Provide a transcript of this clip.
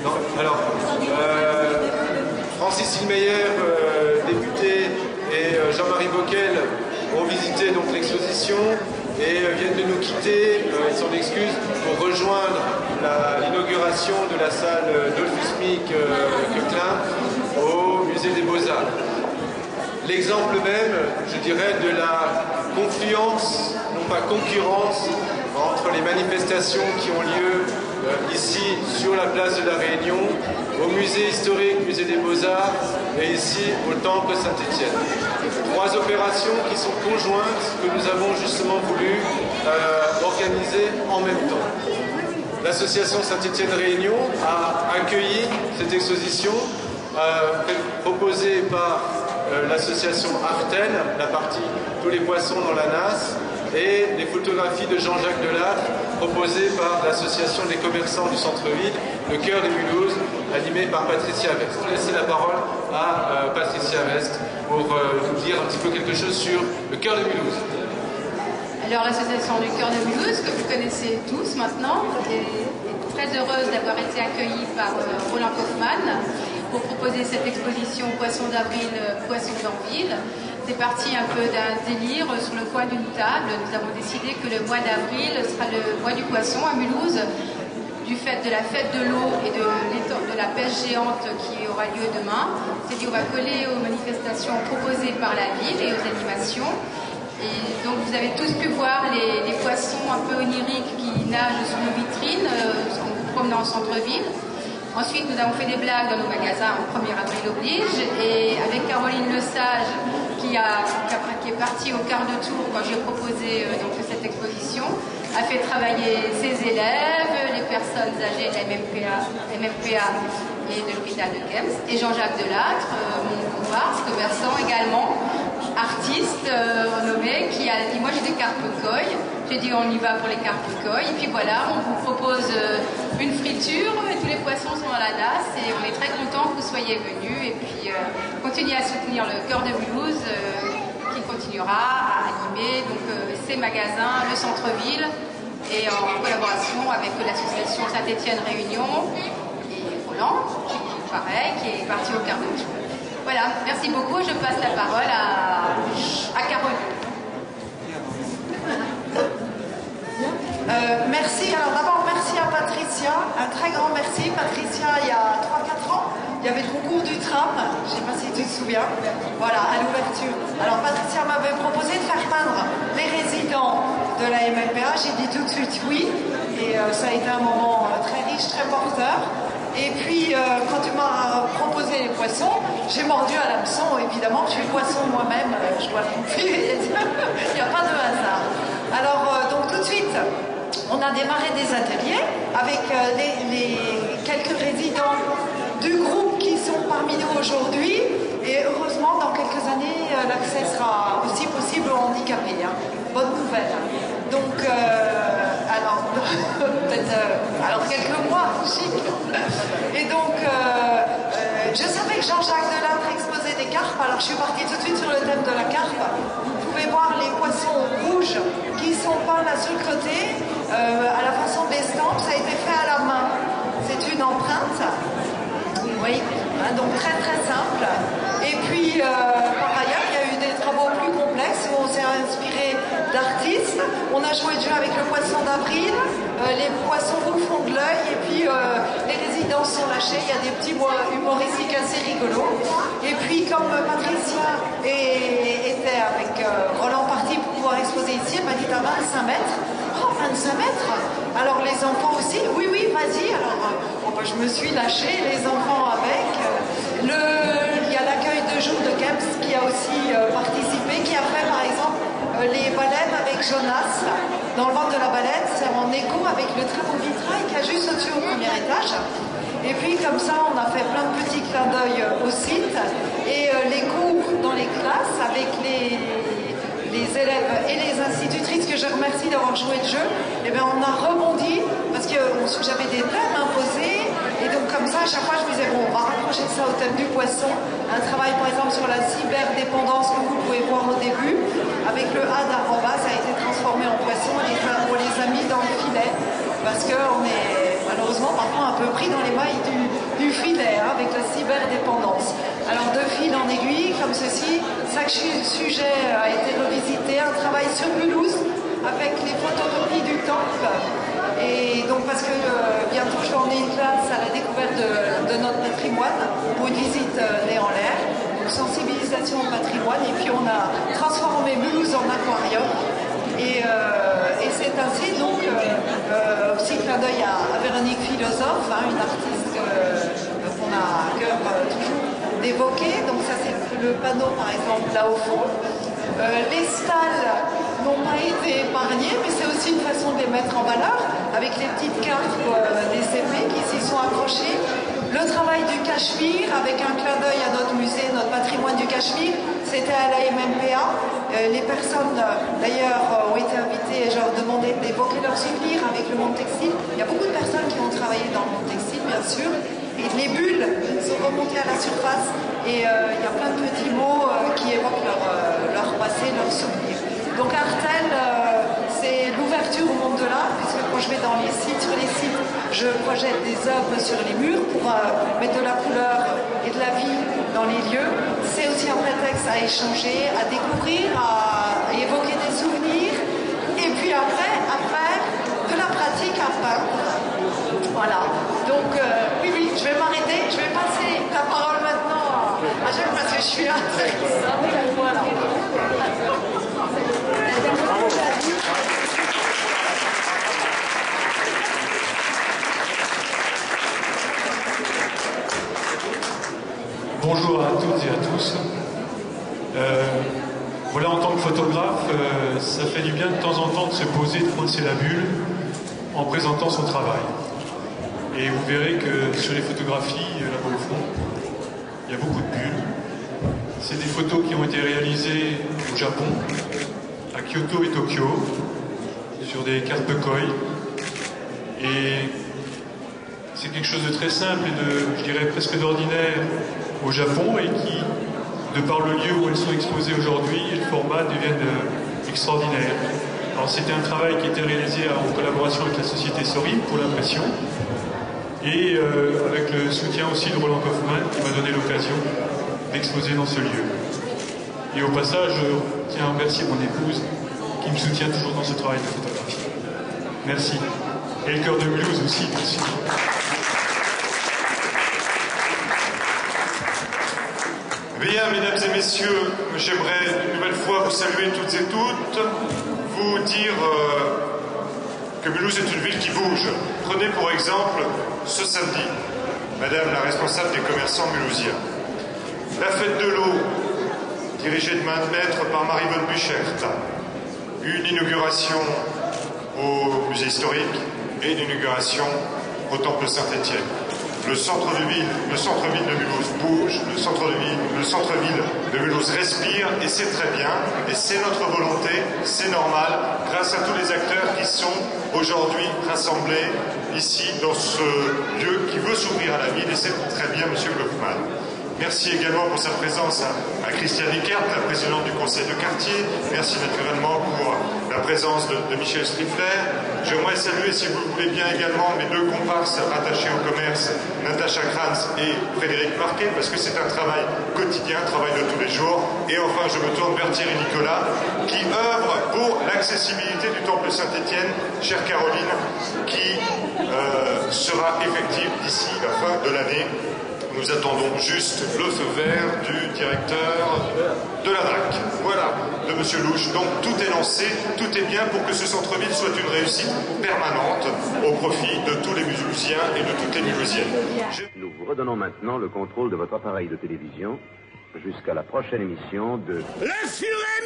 Non, alors, Francis Hilmeyer, député, et Jean-Marie Bockel ont visité donc l'exposition et viennent de nous quitter, ils s'en excusent, pour rejoindre l'inauguration de la salle Dolphus Mick Coquelin au Musée des Beaux-Arts. L'exemple même, je dirais, de la confluence, non pas concurrence, entre les manifestations qui ont lieu ici sur la place de la Réunion, au musée historique, musée des Beaux-Arts, et ici au temple Saint-Étienne. Trois opérations qui sont conjointes, que nous avons justement voulu organiser en même temps. L'association Saint-Étienne-Réunion a accueilli cette exposition proposée par l'association Arten, la partie Tous les poissons dans la nasse, et les photographies de Jean-Jacques Delattre, proposées par l'association des commerçants du centre-ville, le Cœur de Mulhouse, animée par Patricia Vest. Je vais laisser la parole à Patricia Vest pour nous dire un petit peu quelque chose sur le Cœur de Mulhouse. Alors l'association du Cœur de Mulhouse, que vous connaissez tous maintenant, est très heureuse d'avoir été accueillie par Roland Kaufmann pour proposer cette exposition Poissons d'avril, Poissons d'Anville. C'est parti un peu d'un délire sur le coin d'une table. Nous avons décidé que le mois d'avril sera le mois du poisson à Mulhouse, du fait de la fête de l'eau et de la pêche géante qui aura lieu demain. C'est dit on va coller aux manifestations proposées par la ville et aux animations. Et donc vous avez tous pu voir les poissons un peu oniriques qui nagent sur nos vitrines en vous promenant au centre-ville. Ensuite, nous avons fait des blagues dans nos magasins au 1er avril oblige, et avec Caroline Lesage, qui est partie au quart de tour quand j'ai proposé donc, cette exposition, a fait travailler ses élèves, les personnes âgées de la MMPA et de l'hôpital de Kems, et Jean-Jacques Delattre, mon comparse, commerçant également, artiste nommé, qui a dit moi j'ai des carpe-coy. J'ai dit on y va pour les carpe-coy, et puis voilà, on vous propose une friture, et tous les poissons sont dans la nasse, et on est très content que vous soyez venus, et puis continuez à soutenir le Cœur de Mulhouse, qui continuera à animer donc, ces magasins, le centre-ville, et en collaboration avec l'association Saint-Étienne-Réunion, et Roland, pareil, qui est parti au Cœur de Mulhouse. Voilà, merci beaucoup, je passe la parole à Caroline. Merci, alors d'abord merci à Patricia, un très grand merci. Patricia, il y a 3-4 ans, il y avait le concours du tram, je ne sais pas si tu te souviens, voilà, à l'ouverture. Alors Patricia m'avait proposé de faire peindre les résidents de la MLPA, j'ai dit tout de suite oui, et ça a été un moment très riche, très porteur. Et puis, quand tu m'as proposé les poissons, j'ai mordu à l'hameçon, évidemment, je suis poisson moi-même, je dois le confier, il n'y a pas de hasard. Alors, donc tout de suite, on a démarré des ateliers avec les quelques résidents du groupe qui sont parmi nous aujourd'hui, et heureusement, dans quelques années, l'accès sera aussi possible aux handicapés. Hein. Bonne nouvelle. Donc, alors, alors quelques mois, chic. Et donc, je savais que Jean-Jacques Delattre exposait des carpes, alors je suis partie tout de suite sur le thème de la carpe. Vous pouvez voir les poissons rouges qui sont peints là sur le côté, à la façon d'estampes, ça a été fait à la main. C'est une empreinte, oui, hein, donc très très simple. Et puis, par ailleurs, il y a eu des travaux plus complexes où on s'est inspiré d'artistes. On a joué de jeu avec le poisson d'avril, les poissons bouffons de l'œil, et puis les résidents sont lâchés. Il y a des petits mots humoristiques assez rigolos. Et puis, comme Patricia était avec Roland Party pour pouvoir exposer ici, elle m'a dit à 25 mètres. Oh, 25 mètres. Alors les enfants aussi, oui, oui, vas-y. Alors, je me suis lâchée, les enfants avec. Il y a l'accueil de jour de Kems qui a aussi participé, qui a fait par exemple les baleines avec Jonas. Dans le ventre de la baleine, c'est en écho avec le très beau vitrail qui a juste au-dessus au premier étage. Et puis comme ça, on a fait plein de petits clins d'œil au site. Et les cours dans les classes avec les élèves et les institutrices que je remercie d'avoir joué le jeu, et bien on a rebondi parce que j'avais des thèmes imposés, et donc comme ça à chaque fois je me disais bon, on va rapprocher ça au thème du poisson. Un travail par exemple sur la cyberdépendance que vous pouvez voir au début avec le A d'arroba, ça a été transformé en poisson, on les a mis dans le filet parce qu'on est malheureusement parfois un peu pris dans les mailles du filet, hein, avec la cyberdépendance. Alors de fil en aiguille, comme ceci, chaque sujet a été revisité, un travail sur Mulhouse, avec les photocopies du temple. Et donc parce que bientôt je vais emmener une classe à la découverte de notre patrimoine pour une visite nez en l'air, donc sensibilisation au patrimoine, et puis on a transformé Mulhouse en aquarium. Et c'est ainsi donc aussi clin d'œil à Véronique Philosophe, hein, une artiste qu'on a à cœur toujours d'évoquer. Donc ça c'est le panneau par exemple là au fond. Les stalles n'ont pas été épargnées, mais c'est aussi une façon de les mettre en valeur, avec les petites cartes des CP qui s'y sont accrochées. Le travail du Cachemire, avec un clin d'œil à notre musée, notre patrimoine du Cachemire, c'était à la MMPA. Les personnes, d'ailleurs, ont été invitées et je leur demandais d'évoquer leurs souvenirs avec le monde textile. Il y a beaucoup de personnes qui ont travaillé dans le monde textile, bien sûr, et les bulles sont remontées à la surface, et il y a plein de petits mots qui évoquent leur passé, leurs souvenirs. Donc Artel, c'est l'ouverture au monde de l'art, puisque quand je vais dans les sites, sur les sites, je projette des œuvres sur les murs pour mettre de la couleur et de la vie dans les lieux. C'est aussi un prétexte à échanger, à découvrir, à évoquer des souvenirs, et puis après, de la pratique à peindre. Voilà. Donc oui, je vais m'arrêter, je vais passer la parole maintenant à Jacques parce que je suis là. Voilà. Bonjour à toutes et à tous. Voilà, en tant que photographe, ça fait du bien de temps en temps de se poser, de coincer la bulle en présentant son travail. Et vous verrez que sur les photographies, là-bas au fond, il y a beaucoup de bulles. C'est des photos qui ont été réalisées au Japon, à Kyoto et Tokyo, sur des cartes de koi. Et c'est quelque chose de très simple et je dirais presque d'ordinaire au Japon, et qui, de par le lieu où elles sont exposées aujourd'hui et le format, deviennent extraordinaires. Alors c'était un travail qui était réalisé en collaboration avec la société Sorim pour l'impression, et avec le soutien aussi de Roland Kaufmann qui m'a donné l'occasion d'exposer dans ce lieu. Et au passage, je tiens à remercier mon épouse qui me soutient toujours dans ce travail de photographie. Merci. Et le cœur de Mulhouse aussi, merci. Bien, mesdames et messieurs, j'aimerais une nouvelle fois vous saluer toutes et toutes, vous dire que Mulhouse est une ville qui bouge. Prenez pour exemple ce samedi, madame la responsable des commerçants mulhousiens. La fête de l'eau, dirigée de main de maître par Marie-Bonne Buchert, une inauguration au musée historique et une inauguration au temple Saint-Étienne. Le centre-ville de Mulhouse bouge, le centre-ville de Mulhouse respire, et c'est très bien, et c'est notre volonté, c'est normal, grâce à tous les acteurs qui sont aujourd'hui rassemblés ici, dans ce lieu qui veut s'ouvrir à la ville, et c'est très bien, monsieur Kaufmann. Merci également pour sa présence à Christiane Eckert, la présidente du conseil de quartier. Merci naturellement pour la présence de Michel Strifler. J'aimerais saluer, si vous le voulez bien également, mes deux comparses rattachés au commerce, Natacha Kranz et Frédéric Marquet, parce que c'est un travail quotidien, un travail de tous les jours. Et enfin, je me tourne vers Thierry Nicolas, qui œuvre pour l'accessibilité du temple Saint-Étienne, chère Caroline, qui sera effective d'ici la fin de l'année. Nous attendons juste le feu vert du directeur de la DRAC. Voilà, de monsieur Louche. Donc tout est lancé, tout est bien pour que ce centre-ville soit une réussite permanente au profit de tous les Mulhousiens et de toutes les Mulhousiennes. Nous vous redonnons maintenant le contrôle de votre appareil de télévision jusqu'à la prochaine émission de... Le Furet